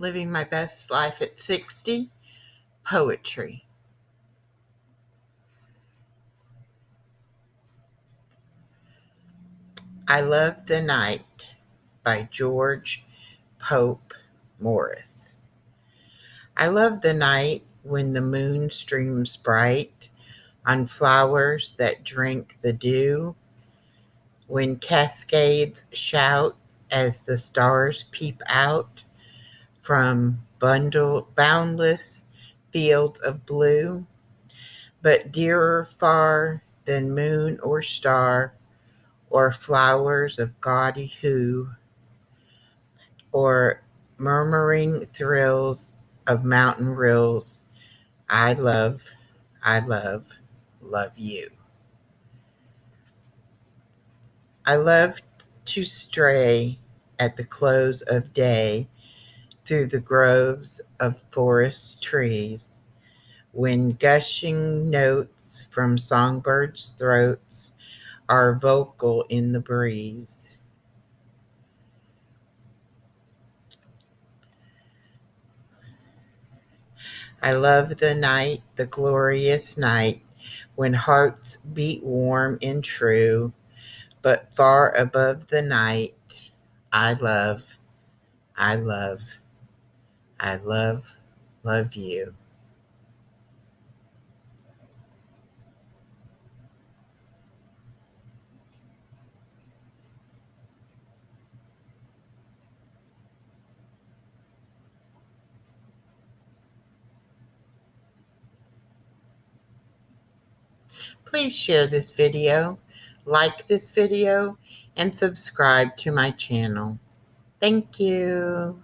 Living My Best Life at 60, poetry. I Love the Night by George Pope Morris. I love the night when the moon streams bright on flowers that drink the dew, when cascades shout as the stars peep out from boundless fields of blue. But dearer far than moon or star, or flowers of gaudy hue, or murmuring thrills of mountain rills, I love, love you. I love to stray at the close of day through the groves of forest trees, when gushing notes from songbirds' throats are vocal in the breeze. I love the night, the glorious night, when hearts beat warm and true, but far above the night, I love, I love, love you. Please share this video, like this video, and subscribe to my channel. Thank you.